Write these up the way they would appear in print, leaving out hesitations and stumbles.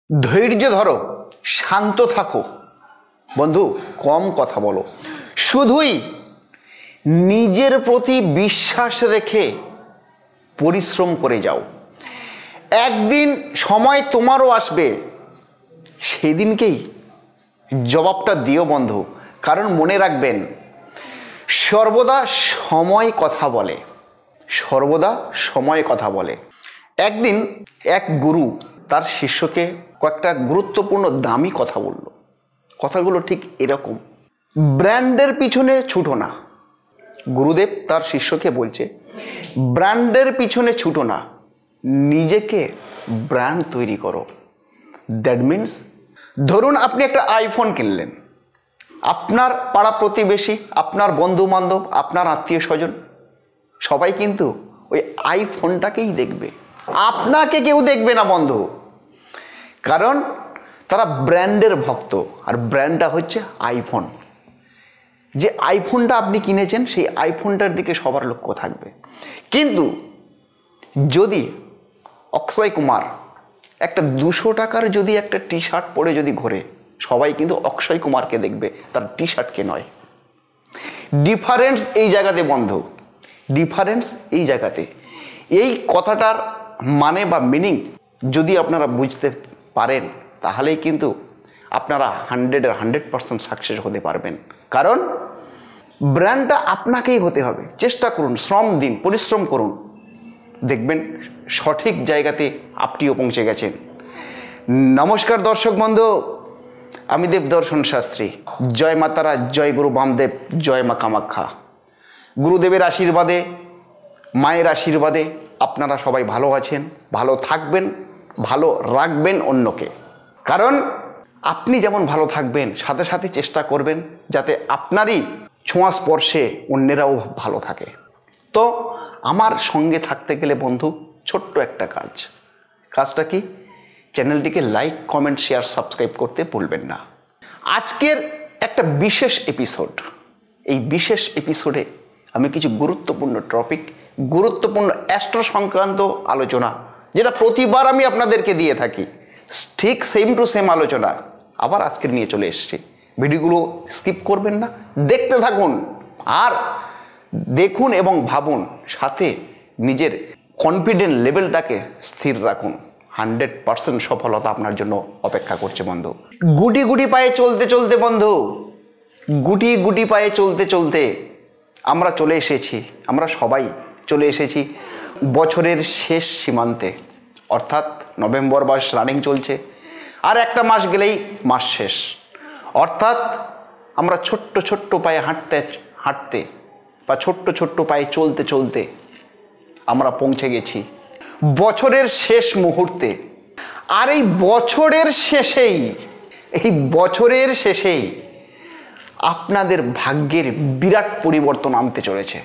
ধৈর্য ধরো, শান্ত থাকো বন্ধু, কম কথা বলো, শুধুই নিজের প্রতি বিশ্বাস রেখে পরিশ্রম করে যাও। একদিন সময় তোমারও আসবে, সেদিনকেই জবাবটা দিও বন্ধু। কারণ মনে রাখবেন, সর্বদা সময় কথা বলে, সর্বদা সময় কথা বলে। একদিন এক গুরু তার শিষ্যকে কয়েকটা গুরুত্বপূর্ণ দামি কথা বলল। কথাগুলো ঠিক এরকম: ব্র্যান্ডের পিছনে ছুটো না। গুরুদেব তার শিষ্যকে বলছে, ব্র্যান্ডের পিছনে ছুটো না, নিজেকে ব্র্যান্ড তৈরি করো। দ্যাট মিনস, ধরুন আপনি একটা আইফোন কিনলেন, আপনার পাড়া প্রতিবেশী, আপনার বন্ধু বান্ধব, আপনার আত্মীয় স্বজন সবাই কিন্তু ওই আইফোনটাকেই দেখবে, আপনাকে কেউ দেখবে না বন্ধু। কারণ তারা ব্র্যান্ডের ভক্ত, আর ব্র্যান্ডটা হচ্ছে আইফোন। যে আইফোনটা আপনি কিনেছেন, সেই আইফোনটার দিকে সবার লক্ষ্য থাকবে। কিন্তু যদি অক্ষয় কুমার একটা 200 টাকার যদি একটা টি শার্ট পরে যদি ঘোরে, সবাই কিন্তু অক্ষয় কুমারকে দেখবে, তার টি শার্টকে নয়। ডিফারেন্স এই জায়গাতে বন্ধু, ডিফারেন্স এই জায়গাতে। এই কথাটার মানে বা মিনিং যদি আপনারা বুঝতে পারেন, তাহলেই কিন্তু আপনারা 100% সাকসেস হতে পারবেন। কারণ ব্র্যান্ডটা আপনাকেই হতে হবে। চেষ্টা করুন, শ্রম দিন, পরিশ্রম করুন, দেখবেন সঠিক জায়গাতে আপনিও পৌঁছে গেছেন। নমস্কার দর্শক বন্ধু, আমি দেবদর্শন শাস্ত্রী। জয় মা তারা, জয় গুরু বামদেব, জয় মা কামাখ্যা। গুরুদেবের আশীর্বাদে, মায়ের আশীর্বাদে আপনারা সবাই ভালো আছেন, ভালো থাকবেন, ভালো রাখবেন অন্যকে। কারণ আপনি যেমন ভালো থাকবেন, সাথে সাথে চেষ্টা করবেন যাতে আপনারই ছোঁয়া স্পর্শে অন্যেরাও ভালো থাকে। তো আমার সঙ্গে থাকতে গেলে বন্ধু, ছোট্ট একটা কাজ। কাজটা কি? চ্যানেলটিকে লাইক, কমেন্ট, শেয়ার, সাবস্ক্রাইব করতে ভুলবেন না। আজকের একটা বিশেষ এপিসোড, এই বিশেষ এপিসোডে আমি কিছু গুরুত্বপূর্ণ টপিক, গুরুত্বপূর্ণ অ্যাস্ট্রো সংক্রান্ত আলোচনা, যেটা প্রতিবার আমি আপনাদেরকে দিয়ে থাকি, ঠিক সেম টু সেম আলোচনা আবার আজকের নিয়ে চলে এসেছি। ভিডিওগুলো স্কিপ করবেন না, দেখতে থাকুন, আর দেখুন এবং ভাবুন, সাথে নিজের কনফিডেন্ট লেভেলটাকে স্থির রাখুন। 100% সফলতা আপনার জন্য অপেক্ষা করছে বন্ধু। গুটি গুটি পায়ে চলতে চলতে বন্ধু, গুটি গুটি পায়ে চলতে চলতে আমরা চলে এসেছি, আমরা সবাই চলে এসেছি বছরের শেষ সীমান্তে। অর্থাৎ নভেম্বর মাস রানিং চলছে, আর একটা মাস গেলেই মাস শেষ। অর্থাৎ আমরা ছোট্ট ছোট্ট পায়ে হাঁটতে হাঁটতে বা ছোট্ট ছোট্ট পায়ে চলতে চলতে আমরা পৌঁছে গেছি বছরের শেষ মুহূর্তে। আর এই বছরের শেষেই আপনাদের ভাগ্যের বিরাট পরিবর্তন আনতে চলেছে।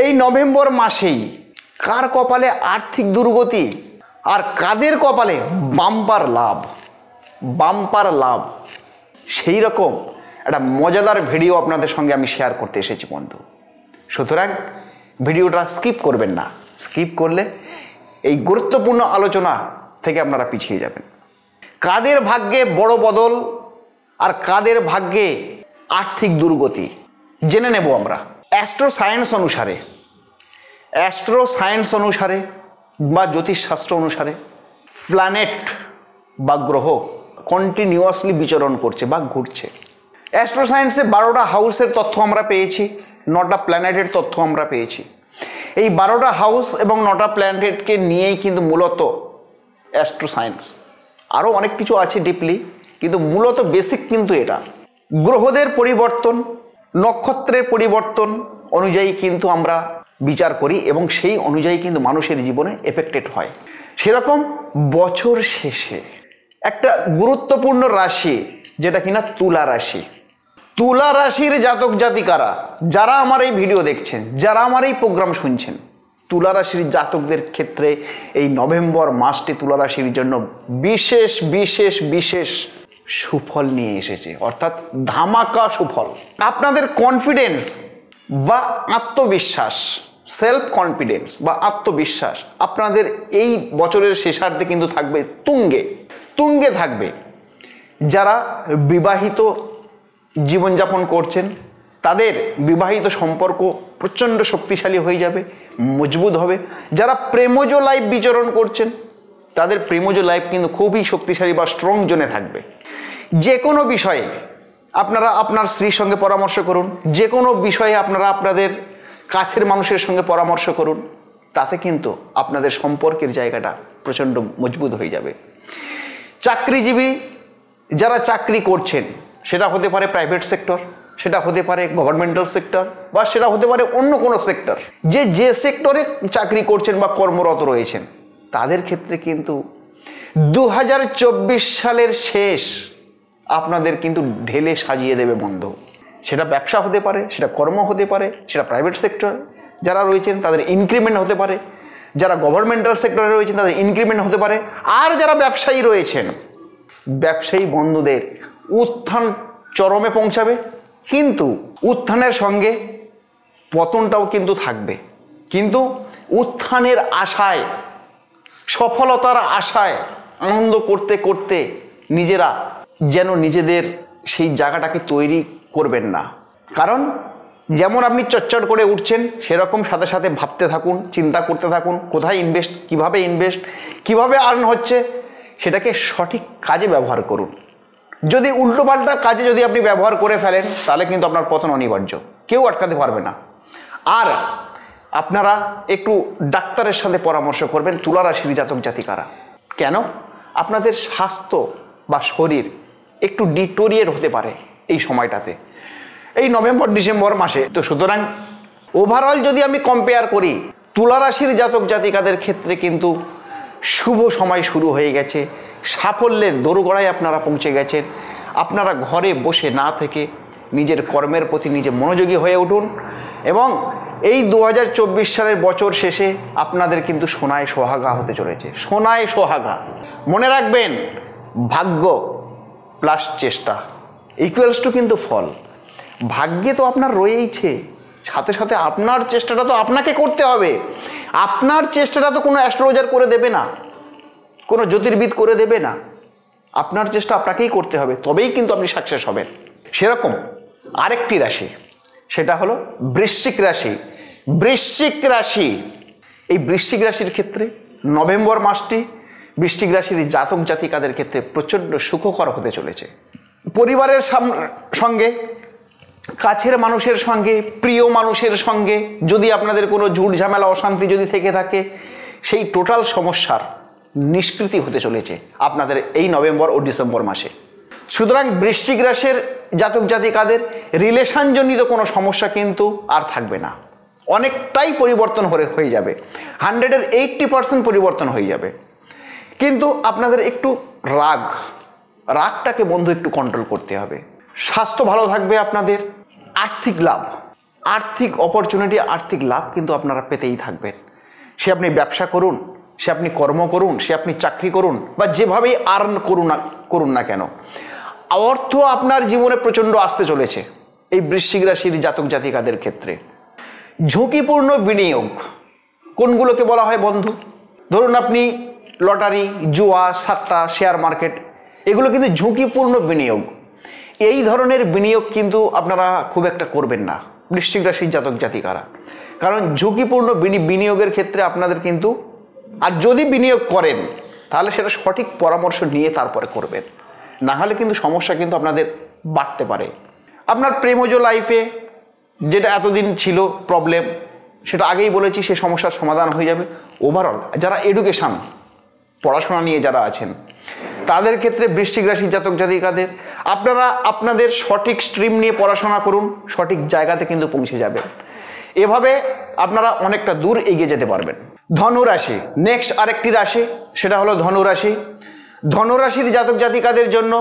এই নভেম্বর মাসেই কার কপালে আর্থিক দুর্গতি, আর কাদের কপালে বাম্পার লাভ, বাম্পার লাভ, সেই রকম একটা মজাদার ভিডিও আপনাদের সঙ্গে আমি শেয়ার করতে এসেছি বন্ধু। সুতরাং ভিডিওটা স্কিপ করবেন না, স্কিপ করলে এই গুরুত্বপূর্ণ আলোচনা থেকে আপনারা পিছিয়ে যাবেন। কাদের ভাগ্যে বড় বদল আর কাদের ভাগ্যে আর্থিক দুর্গতি জেনে নেব আমরা। অ্যাস্ট্রো সায়েন্স অনুসারে বা জ্যোতিষশাস্ত্র অনুসারে প্ল্যানেট বা গ্রহ কন্টিনিউয়াসলি বিচরণ করছে বা ঘুরছে। অ্যাস্ট্রো সায়েন্সে 12টা হাউসের তথ্য আমরা পেয়েছি, 9টা প্ল্যানেটের তথ্য আমরা পেয়েছি। এই 12টা হাউস এবং 9টা প্ল্যানেটকে নিয়েই কিন্তু মূলত অ্যাস্ট্রো সায়েন্স। আরও অনেক কিছু আছে ডিপলি, কিন্তু মূলত বেসিক কিন্তু এটা। গ্রহদের পরিবর্তন, নক্ষত্রের পরিবর্তন অনুযায়ী কিন্তু আমরা বিচার করি এবং সেই অনুযায়ী কিন্তু মানুষের জীবনে এফেক্টেড হয়। সেরকম বছর শেষে একটা গুরুত্বপূর্ণ রাশি, যেটা কিনা তুলা রাশি। তুলা রাশির জাতক জাতিকারা যারা আমার এই ভিডিও দেখছেন, যারা আমার এই প্রোগ্রাম শুনছেন, তুলা রাশির জাতকদের ক্ষেত্রে এই নভেম্বর মাসটি তুলা রাশির জন্য বিশেষ বিশেষ বিশেষ সুফল নিয়ে এসেছে। অর্থাৎ ধামাকা সুফল। আপনাদের কনফিডেন্স বা আত্মবিশ্বাস, সেলফ কনফিডেন্স বা আত্মবিশ্বাস আপনাদের এই বছরের শেষার্ধে কিন্তু থাকবে তুঙ্গে। তুঙ্গে থাকবে। যারা বিবাহিত জীবনযাপন করছেন তাদের বিবাহিত সম্পর্ক প্রচণ্ড শক্তিশালী হয়ে যাবে, মজবুত হবে। যারা প্রেমজ লাইফ বিচরণ করছেন তাদের প্রেমজ লাইফ কিন্তু খুবই শক্তিশালী বা স্ট্রং জোনে থাকবে। যে কোনো বিষয়ে আপনারা আপনার স্ত্রীর সঙ্গে পরামর্শ করুন, যে কোনো বিষয়ে আপনারা আপনাদের কাছের মানুষের সঙ্গে পরামর্শ করুন, তাতে কিন্তু আপনাদের সম্পর্কের জায়গাটা প্রচণ্ড মজবুত হয়ে যাবে। চাকরিজীবী যারা চাকরি করছেন, সেটা হতে পারে প্রাইভেট সেক্টর, সেটা হতে পারে গভর্নমেন্টাল সেক্টর, বা সেটা হতে পারে অন্য কোনো সেক্টর, যে সেক্টরে চাকরি করছেন বা কর্মরত রয়েছেন, তাদের ক্ষেত্রে কিন্তু 2024 সালের শেষ আপনাদের কিন্তু ঢেলে সাজিয়ে দেবে বন্ধু। সেটা ব্যবসা হতে পারে, সেটা কর্ম হতে পারে, সেটা প্রাইভেট সেক্টর যারা রয়েছেন তাদের ইনক্রিমেন্ট হতে পারে, যারা গভর্নমেন্টাল সেক্টরে রয়েছেন তাদের ইনক্রিমেন্ট হতে পারে, আর যারা ব্যবসায়ী রয়েছেন, ব্যবসায়ী বন্ধুদের উত্থান চরমে পৌঁছাবে। কিন্তু উত্থানের সঙ্গে পতনটাও কিন্তু থাকবে। কিন্তু উত্থানের আশায়, সফলতার আশায় আনন্দ করতে করতে নিজেরা যেন নিজেদের সেই জায়গাটাকে তৈরি করবেন না। কারণ যেমন আপনি চটচট করে উঠছেন, সেরকম সাথে সাথে ভাবতে থাকুন, চিন্তা করতে থাকুন, কোথায় ইনভেস্ট, কিভাবে আর্ন হচ্ছে, সেটাকে সঠিক কাজে ব্যবহার করুন। যদি উল্টোপাল্টা কাজে যদি আপনি ব্যবহার করে ফেলেন, তাহলে কিন্তু আপনার পতন অনিবার্য, কেউ আটকাতে পারবে না। আর আপনারা একটু ডাক্তারের সাথে পরামর্শ করবেন তুলা রাশির জাতক জাতিকারা। কেন? আপনাদের স্বাস্থ্য বা শরীর একটু ডিটোরিয়েট হতে পারে এই সময়টাতে, এই নভেম্বর ডিসেম্বর মাসে। তো সুতরাং ওভারঅল যদি আমি কম্পেয়ার করি, তুলা রাশির জাতক জাতিকাদের ক্ষেত্রে কিন্তু শুভ সময় শুরু হয়ে গেছে, সাফল্যের দোরগোড়ায় আপনারা পৌঁছে গেছেন। আপনারা ঘরে বসে না থেকে নিজের কর্মের প্রতি নিজে মনোযোগী হয়ে উঠুন, এবং এই 2024 সালের বছর শেষে আপনাদের কিন্তু সোনায় সোহাগা হতে চলেছে। সোনায় সোহাগা। মনে রাখবেন, ভাগ্য প্লাস চেষ্টা ইকুয়ালস টু কিন্তু ফল। ভাগ্যে তো আপনার রয়েইছে, সাথে সাথে আপনার চেষ্টাটা তো আপনাকে করতে হবে। আপনার চেষ্টাটা তো কোনো অ্যাস্ট্রোলজার করে দেবে না, কোনো জ্যোতির্বিদ করে দেবে না। আপনার চেষ্টা আপনাকেই করতে হবে, তবেই কিন্তু আপনি সাকসেস হবেন। সেরকম আরেকটি রাশি, সেটা হলো বৃশ্চিক রাশি। বৃশ্চিক রাশি, এই বৃশ্চিক রাশির ক্ষেত্রে নভেম্বর মাসটি বৃশ্চিক রাশির জাতক জাতিকাদের ক্ষেত্রে প্রচণ্ড সুখকর হতে চলেছে। পরিবারের সঙ্গে, কাছের মানুষের সঙ্গে, প্রিয় মানুষের সঙ্গে যদি আপনাদের কোনো ঝুট ঝামেলা অশান্তি যদি থেকে থাকে, সেই টোটাল সমস্যার নিষ্কৃতি হতে চলেছে আপনাদের এই নভেম্বর ও ডিসেম্বর মাসে। সুতরাং বৃশ্চিক রাশির জাতক জাতিকাদের রিলেশনজনিত কোনো সমস্যা কিন্তু আর থাকবে না, অনেকটাই পরিবর্তন হয়ে যাবে। 100-এর 80% পরিবর্তন হয়ে যাবে। কিন্তু আপনাদের একটু রাগটাকে বন্ধু একটু কন্ট্রোল করতে হবে। স্বাস্থ্য ভালো থাকবে আপনাদের। আর্থিক লাভ, আর্থিক অপরচুনিটি, আর্থিক লাভ কিন্তু আপনারা পেতেই থাকবেন। সে আপনি ব্যবসা করুন, সে আপনি কর্ম করুন, সে আপনি চাকরি করুন, বা যেভাবেই আর্ন করুন না কেন, অর্থ আপনার জীবনে প্রচণ্ড আসতে চলেছে এই বৃশ্চিক রাশির জাতক জাতিকাদের ক্ষেত্রে। ঝুঁকিপূর্ণ বিনিয়োগ কোনগুলোকে বলা হয় বন্ধু? ধরুন আপনি লটারি, জুয়া, সাট্টা, শেয়ার মার্কেট, এগুলো কিন্তু ঝুঁকিপূর্ণ বিনিয়োগ। এই ধরনের বিনিয়োগ কিন্তু আপনারা খুব একটা করবেন না বৃশ্চিক রাশির জাতক জাতিকারা। কারণ ঝুঁকিপূর্ণ বিনিয়োগের ক্ষেত্রে আপনাদের কিন্তু, আর যদি বিনিয়োগ করেন তাহলে সেটা সঠিক পরামর্শ নিয়ে তারপরে করবেন, না হলে কিন্তু সমস্যা কিন্তু আপনাদের বাড়তে পারে। আপনার প্রেমজ লাইফে যেটা এতদিন ছিল প্রবলেম, সেটা আগেই বলেছি, সে সমস্যার সমাধান হয়ে যাবে। ওভারঅল যারা এডুকেশান, পড়াশোনা নিয়ে যারা আছেন, তাদের ক্ষেত্রে বৃশ্চিক রাশির জাতক জাতিকাদের আপনারা আপনাদের সঠিক স্ট্রিম নিয়ে পড়াশোনা করুন, সঠিক জায়গাতে কিন্তু পৌঁছে যাবেন। এভাবে আপনারা অনেকটা দূর এগিয়ে যেতে পারবেন। ধনুরাশি, নেক্সট আরেকটি রাশি, সেটা হলো ধনুরাশি। ধনুরাশির জাতক জাতিকাদের জন্য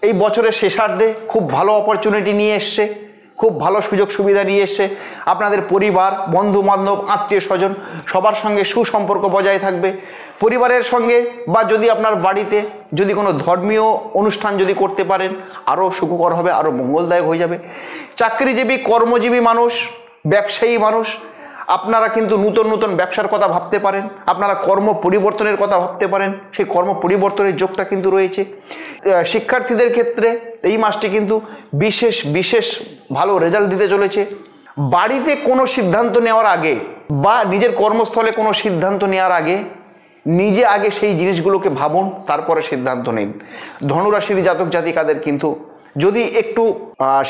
এই বছরের শেষার্ধে খুব ভালো অপরচুনিটি নিয়ে এসছে, খুব ভালো সুযোগ সুবিধা নিয়ে এসছে। আপনাদের পরিবার, বন্ধু বান্ধব, আত্মীয় স্বজন সবার সঙ্গে সুসম্পর্ক বজায় থাকবে। পরিবারের সঙ্গে বা যদি আপনার বাড়িতে যদি কোনো ধর্মীয় অনুষ্ঠান যদি করতে পারেন, আরও সুখকর হবে, আরও মঙ্গলদায়ক হয়ে যাবে। চাকরিজীবী, কর্মজীবী মানুষ, ব্যবসায়ী মানুষ, আপনারা কিন্তু নতুন নতুন ব্যবসার কথা ভাবতে পারেন, আপনারা কর্ম পরিবর্তনের কথা ভাবতে পারেন, সেই কর্ম পরিবর্তনের যোগটা কিন্তু রয়েছে। শিক্ষার্থীদের ক্ষেত্রে এই মাসটি কিন্তু বিশেষ বিশেষ ভালো রেজাল্ট দিতে চলেছে। বাড়িতে কোনো সিদ্ধান্ত নেওয়ার আগে বা নিজের কর্মস্থলে কোনো সিদ্ধান্ত নেওয়ার আগে নিজে আগে সেই জিনিসগুলোকে ভাবুন, তারপরে সিদ্ধান্ত নিন। ধনুরাশির জাতক জাতিকাদের কিন্তু যদি একটু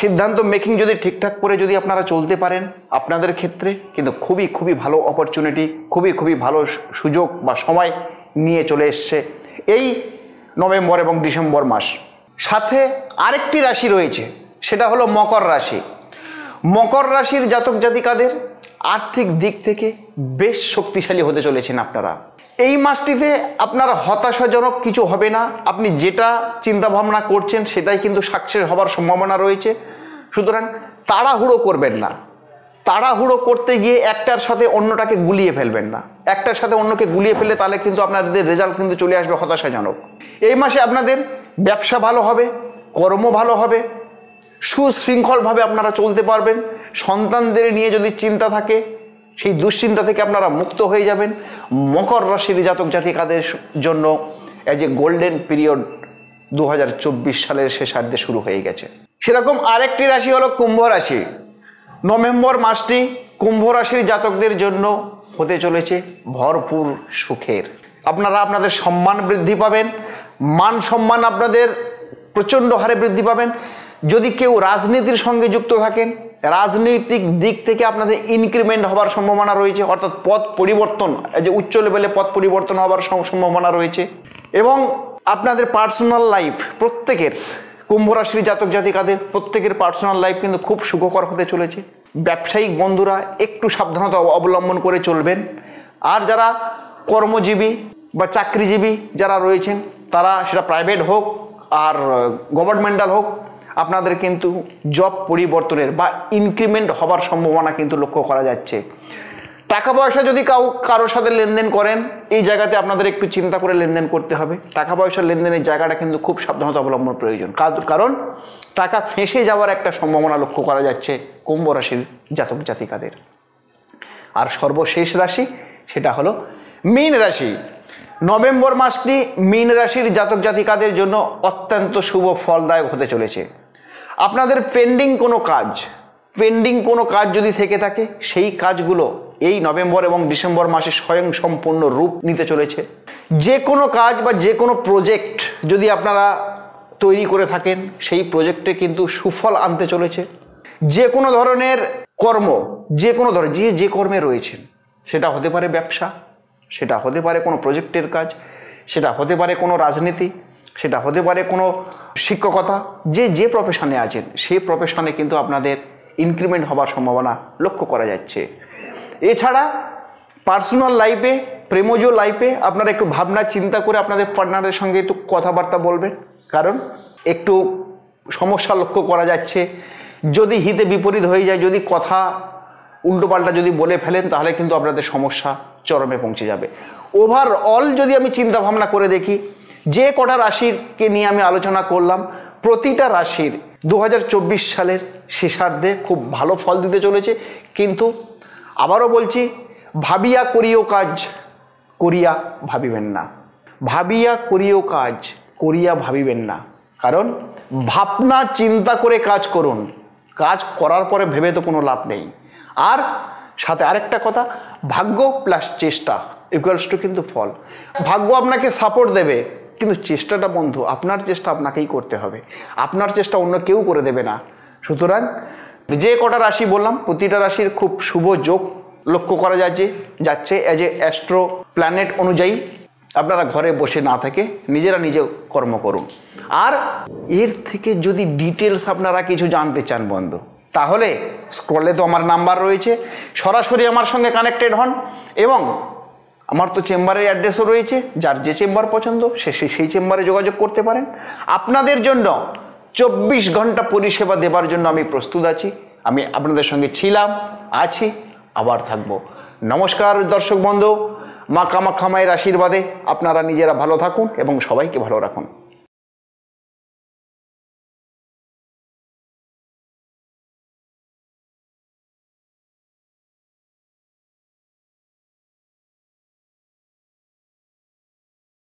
সিদ্ধান্ত মেকিং যদি ঠিকঠাক করে যদি আপনারা চলতে পারেন, আপনাদের ক্ষেত্রে কিন্তু খুবই খুবই ভালো অপরচুনিটি, খুবই খুবই ভালো সুযোগ বা সময় নিয়ে চলে এসছে এই নভেম্বর এবং ডিসেম্বর মাস। সাথে আরেকটি রাশি রয়েছে, সেটা হলো মকর রাশি। মকর রাশির জাতক জাতিকাদের আর্থিক দিক থেকে বেশ শক্তিশালী হতে চলেছেন আপনারা। এই মাসটিতে আপনার হতাশাজনক কিছু হবে না, আপনি যেটা চিন্তা ভাবনা করছেন সেটাই কিন্তু সাকসেস হবার সম্ভাবনা রয়েছে। সুতরাং তাড়াহুড়ো করবেন না, তাড়াহুড়ো করতে গিয়ে একটার সাথে অন্যটাকে গুলিয়ে ফেলবেন না। একটার সাথে অন্যকে গুলিয়ে ফেললে তাহলে কিন্তু আপনাদের রেজাল্ট কিন্তু চলে আসবে হতাশাজনক। এই মাসে আপনাদের ব্যবসা ভালো হবে, কর্ম ভালো হবে, সুশৃঙ্খলভাবে আপনারা চলতে পারবেন। সন্তানদের নিয়ে যদি চিন্তা থাকে সেই দুশ্চিন্তা থেকে আপনারা মুক্ত হয়ে যাবেন। মকর রাশির জাতক জাতিকাদের জন্য এজ এ গোল্ডেন পিরিয়ড 2024 সালের শেষার্ধে শুরু হয়ে গেছে। সেরকম আরেকটি রাশি হলো কুম্ভ রাশি। নভেম্বর মাসটি কুম্ভ রাশির জাতকদের জন্য হতে চলেছে ভরপুর সুখের। আপনারা আপনাদের সম্মান বৃদ্ধি পাবেন, মান সম্মান আপনাদের প্রচণ্ড হারে বৃদ্ধি পাবেন। যদি কেউ রাজনীতির সঙ্গে যুক্ত থাকেন, রাজনৈতিক দিক থেকে আপনাদের ইনক্রিমেন্ট হওয়ার সম্ভাবনা রয়েছে, অর্থাৎ পদ পরিবর্তন, যে উচ্চ লেভেলে পদ পরিবর্তন হওয়ার সম্ভাবনা রয়েছে। এবং আপনাদের পার্সোনাল লাইফ, প্রত্যেকের কুম্ভ রাশির জাতক জাতিকাদের প্রত্যেকের পার্সোনাল লাইফ কিন্তু খুব সুখকর হতে চলেছে। ব্যবসায়িক বন্ধুরা একটু সাবধানতা অবলম্বন করে চলবেন। আর যারা কর্মজীবী বা চাকরিজীবী যারা রয়েছেন, তারা সেটা প্রাইভেট হোক আর গভর্নমেন্টাল হোক, আপনাদের কিন্তু জব পরিবর্তনের বা ইনক্রিমেন্ট হবার সম্ভাবনা কিন্তু লক্ষ্য করা যাচ্ছে। টাকা পয়সা যদি কারোর সাথে লেনদেন করেন, এই জায়গাতে আপনাদের একটু চিন্তা করে লেনদেন করতে হবে। টাকা পয়সার লেনদেনের জায়গাটা কিন্তু খুব সাবধানতা অবলম্বন প্রয়োজন, কারণ টাকা ফেঁসে যাওয়ার একটা সম্ভাবনা লক্ষ্য করা যাচ্ছে কুম্ভ রাশির জাতক জাতিকাদের। আর সর্বশেষ রাশি সেটা হলো মীন রাশি। নভেম্বর মাসটি মীন রাশির জাতক জাতিকাদের জন্য অত্যন্ত শুভ ফলদায়ক হতে চলেছে। আপনাদের পেন্ডিং কোনো কাজ যদি থেকে থাকে, সেই কাজগুলো এই নভেম্বর এবং ডিসেম্বর মাসে স্বয়ং সম্পূর্ণ রূপ নিতে চলেছে। যে কোনো কাজ বা যে কোনো প্রজেক্ট যদি আপনারা তৈরি করে থাকেন, সেই প্রজেক্টে কিন্তু সুফল আনতে চলেছে। যে কোনো ধরনের কর্ম, যে কর্মে রয়েছেন, সেটা হতে পারে ব্যবসা, সেটা হতে পারে কোনো প্রজেক্টের কাজ, সেটা হতে পারে কোনো রাজনীতি, সেটা হতে পারে কোনো শিক্ষকতা, যে প্রফেশনে আছেন সেই প্রফেশনে কিন্তু আপনাদের ইনক্রিমেন্ট হবার সম্ভাবনা লক্ষ্য করা যাচ্ছে। এছাড়া পার্সোনাল লাইফে, প্রেমজ লাইফে আপনারা একটু ভাবনা চিন্তা করে আপনাদের পার্টনারের সঙ্গে একটু কথাবার্তা বলবেন, কারণ একটু সমস্যা লক্ষ্য করা যাচ্ছে। যদি হিতে বিপরীত হয়ে যায়, যদি কথা উল্টোপাল্টা যদি বলে ফেলেন, তাহলে কিন্তু আপনাদের সমস্যা চরমে পৌঁছে যাবে। ওভারঅল যদি আমি চিন্তা ভাবনা করে দেখি, যে কটা রাশিকে নিয়ে আমি আলোচনা করলাম, প্রতিটা রাশির 2024 সালের শেষার্ধে খুব ভালো ফল দিতে চলেছে। কিন্তু আবারও বলছি, ভাবিয়া করিও কাজ করিয়া ভাবিবেন না, ভাবিয়া করিও কাজ করিয়া ভাবিবেন না। কারণ ভাবনা চিন্তা করে কাজ করুন, কাজ করার পরে ভেবে তো কোনো লাভ নেই। আর সাথে আরেকটা কথা, ভাগ্য প্লাস চেষ্টা ইকুয়ালস টু কিন্তু ফল। ভাগ্য আপনাকে সাপোর্ট দেবে, কিন্তু চেষ্টাটা বন্ধু আপনার চেষ্টা আপনাকেই করতে হবে, আপনার চেষ্টা অন্য কেউ করে দেবে না। সুতরাং যে কটা রাশি বললাম, প্রতিটা রাশির খুব শুভ যোগ লক্ষ্য করা যাচ্ছে এজ এ অ্যাস্ট্রো প্ল্যানেট অনুযায়ী। আপনারা ঘরে বসে না থেকে নিজেরা নিজে কর্ম করুন। আর এর থেকে যদি ডিটেলস আপনারা কিছু জানতে চান বন্ধু, তাহলে স্ক্রলে তো আমার নাম্বার রয়েছে, সরাসরি আমার সঙ্গে কানেক্টেড হন। এবং আমার তো চেম্বারের অ্যাড্রেসও রয়েছে, যার যে চেম্বার পছন্দ সেই চেম্বারে যোগাযোগ করতে পারেন। আপনাদের জন্য 24 ঘন্টা পরিষেবা দেবার জন্য আমি প্রস্তুত আছি। আমি আপনাদের সঙ্গে ছিলাম, আছি, আবার থাকবো। নমস্কার দর্শক বন্ধু, মা কামাখ্যা মায়ের আশীর্বাদে আপনারা নিজেরা ভালো থাকুন এবং সবাইকে ভালো রাখুন।